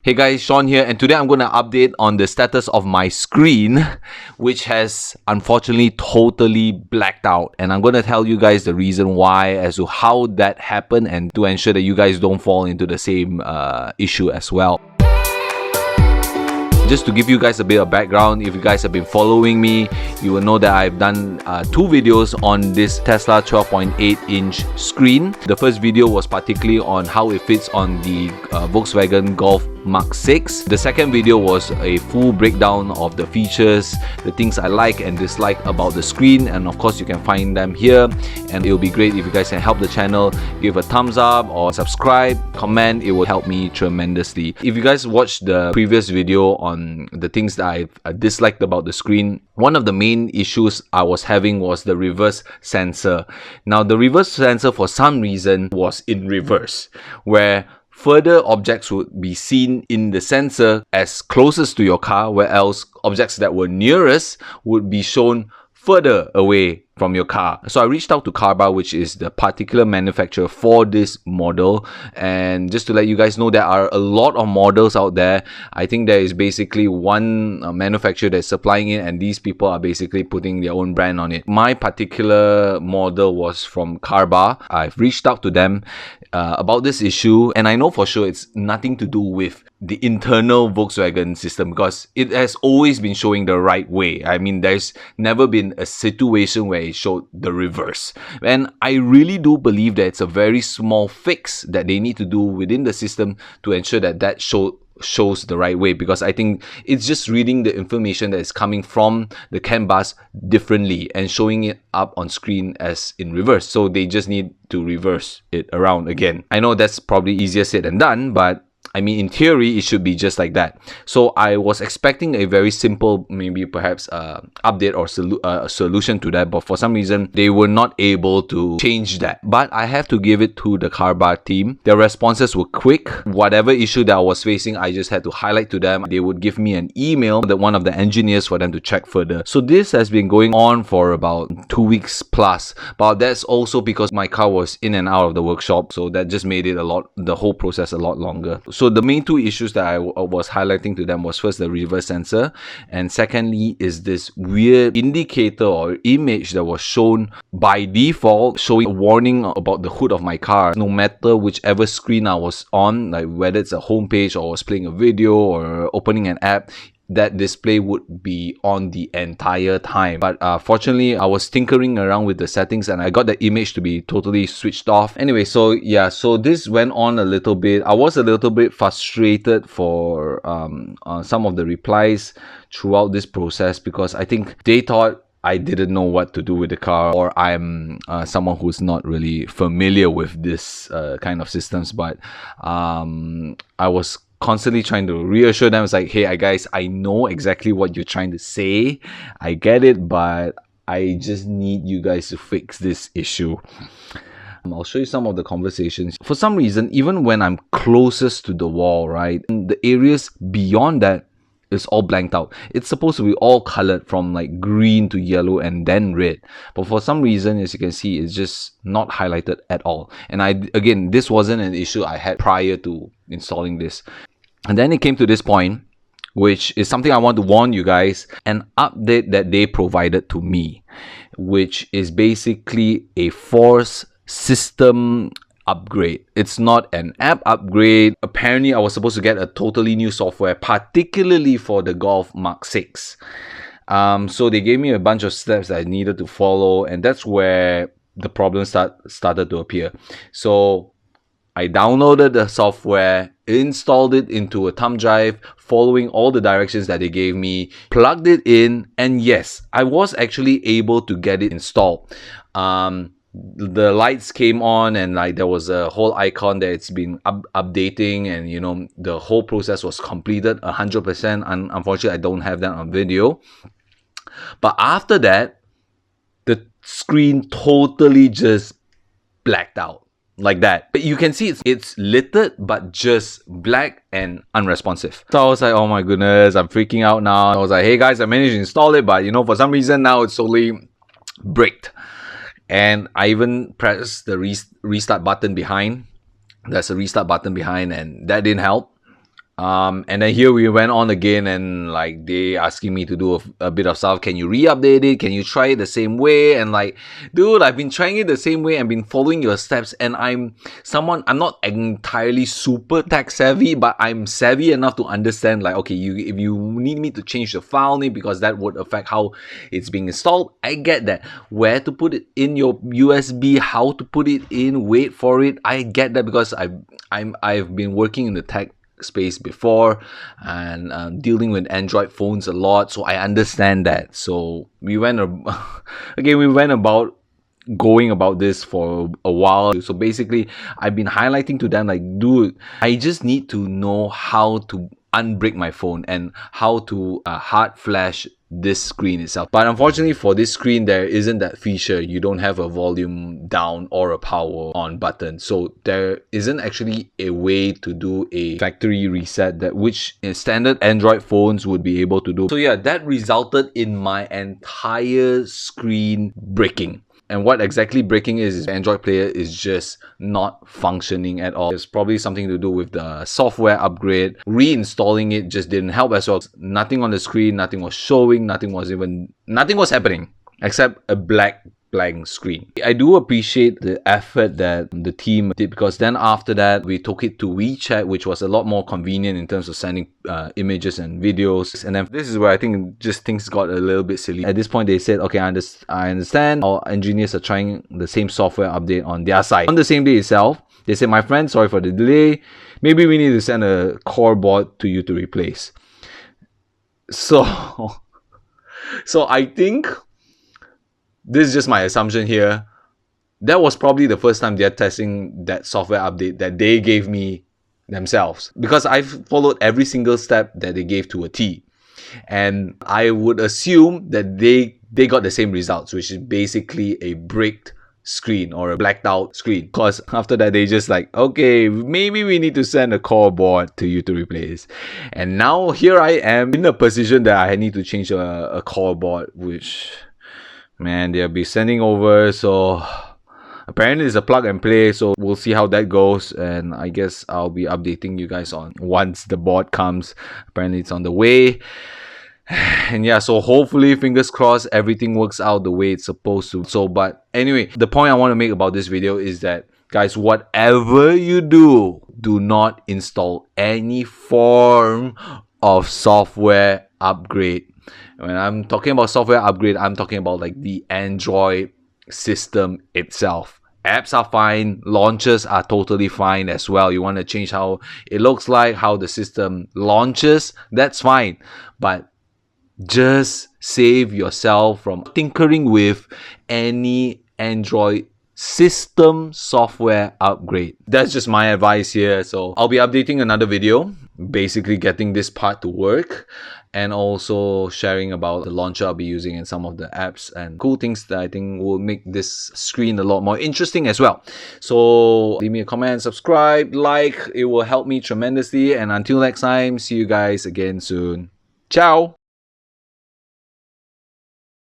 Hey guys, Sean here, and today I'm going to update on the status of my screen, which has unfortunately totally blacked out. And I'm going to tell you guys the reason why, as to how that happened, and to ensure that you guys don't fall into the same issue as well. Just to give you guys a bit of background, if you guys have been following me, you will know that I've done 2 videos on this Tesla 12.8-inch screen. The first video was particularly on how it fits on the Volkswagen Golf Mark 6. The second video was a full breakdown of the features, the things I like and dislike about the screen, and of course you can find them here. And it will be great if you guys can help the channel, give a thumbs up or subscribe, comment. It will help me tremendously. If you guys watched the previous video on the things that I disliked about the screen, one of the main issues I was having was the reverse sensor. Now the reverse sensor for some reason was in reverse, where further objects would be seen in the sensor as closest to your car, where else objects that were nearest would be shown further away from your car. So I reached out to Carbar, which is the particular manufacturer for this model, and just to let you guys know, there are a lot of models out there. I think there is basically one manufacturer that's supplying it, and these people are basically putting their own brand on it. My particular model was from Carbar. I've reached out to them about this issue, and I know for sure it's nothing to do with the internal Volkswagen system, because it has always been showing the right way. I mean, there's never been a situation where it showed the reverse. And I really do believe that it's a very small fix that they need to do within the system to ensure that that shows the right way, because I think it's just reading the information that is coming from the CAN bus differently and showing it up on screen as in reverse. So they just need to reverse it around again. I know that's probably easier said than done, but I mean, in theory, it should be just like that. So I was expecting a very simple, maybe perhaps update or solution to that, but for some reason, they were not able to change that. But I have to give it to the Carbar team. Their responses were quick. Whatever issue that I was facing, I just had to highlight to them. They would give me an email, that one of the engineers, for them to check further. So this has been going on for about 2 weeks plus. But that's also because my car was in and out of the workshop, so that just made it the whole process a lot longer. So the main 2 issues that I was highlighting to them was first the reverse sensor, and secondly is this weird indicator or image that was shown by default, showing a warning about the hood of my car, no matter whichever screen I was on, like whether it's a home page or I was playing a video or opening an app. That display would be on the entire time. But fortunately, I was tinkering around with the settings and I got the image to be totally switched off. Anyway, so yeah, so this went on a little bit. I was a little bit frustrated for some of the replies throughout this process, because I think they thought I didn't know what to do with the car, or I'm someone who's not really familiar with this kind of systems. But I was constantly trying to reassure them. It's like, hey guys, I know exactly what you're trying to say, I get it, but I just need you guys to fix this issue. I'll show you some of the conversations. For some reason, even when I'm closest to the wall, right, the areas beyond that is all blanked out. It's supposed to be all colored from like green to yellow and then red, but for some reason, as you can see, it's just not highlighted at all. And again, this wasn't an issue I had prior to installing this. And then it came to this point, which is something I want to warn you guys, an update that they provided to me, which is basically a force system upgrade. It's not an app upgrade. Apparently, I was supposed to get a totally new software, particularly for the Golf Mark 6. So they gave me a bunch of steps that I needed to follow, and that's where the problem started to appear. So I downloaded the software, installed it into a thumb drive, following all the directions that they gave me, plugged it in, and yes, I was actually able to get it installed. The lights came on, and like there was a whole icon that it's been updating, and you know, the whole process was completed 100%. And unfortunately, I don't have that on video. But after that, the screen totally just blacked out. Like that. But you can see it's littered, but just black and unresponsive. So I was like, oh my goodness, I'm freaking out now. I was like, hey guys, I managed to install it, but you know, for some reason now it's totally bricked. And I even pressed the restart button behind. There's a restart button behind, and that didn't help. And then here we went on again, and like they asking me to do a bit of stuff. Can you re-update it? Can you try it the same way? And like, dude, I've been trying it the same way and been following your steps. And I'm not entirely super tech savvy, but I'm savvy enough to understand like, okay, if you need me to change the file name because that would affect how it's being installed, I get that. Where to put it in your USB, how to put it in, wait for it, I get that because I've been working in the tech space before and dealing with Android phones a lot, so I understand that. So we went about going about this for a while. So basically I've been highlighting to them like, dude, I just need to know how to unbrick my phone and how to hard flash this screen itself. But unfortunately for this screen, there isn't that feature. You don't have a volume down or a power on button, so there isn't actually a way to do a factory reset that which standard Android phones would be able to do. So yeah, that resulted in my entire screen breaking. And what exactly breaking is Android player is just not functioning at all. It's probably something to do with the software upgrade. Reinstalling it just didn't help as well. Nothing on the screen, nothing was showing, nothing was happening except a blank screen. I do appreciate the effort that the team did, because then after that we took it to WeChat, which was a lot more convenient in terms of sending images and videos. And then this is where I think just things got a little bit silly. At this point they said, okay, I understand, our engineers are trying the same software update on their side. On the same day itself, they said, my friend, sorry for the delay, maybe we need to send a core board to you to replace. So I think, this is just my assumption here, that was probably the first time they're testing that software update that they gave me themselves, because I've followed every single step that they gave to a T, and I would assume that they got the same results, which is basically a bricked screen or a blacked out screen. Because after that they just like, okay, maybe we need to send a core board to you to replace. And now here I am in a position that I need to change a core board, which, man, they'll be sending over. So apparently it's a plug and play, so we'll see how that goes, and I guess I'll be updating you guys on once the board comes. Apparently it's on the way. And yeah, so hopefully, fingers crossed, everything works out the way it's supposed to. So, but anyway, the point I want to make about this video is that, guys, whatever you do, do not install any form of software upgrade. When I'm talking about software upgrade, I'm talking about like the Android system itself. Apps are fine, launches are totally fine as well. You want to change how it looks like, how the system launches, that's fine. But just save yourself from tinkering with any Android system software upgrade. That's just my advice here. So I'll be updating another video, basically getting this part to work, and also sharing about the launcher I'll be using and some of the apps and cool things that I think will make this screen a lot more interesting as well. So leave me a comment, subscribe, like, it will help me tremendously. And until next time, see you guys again soon. Ciao!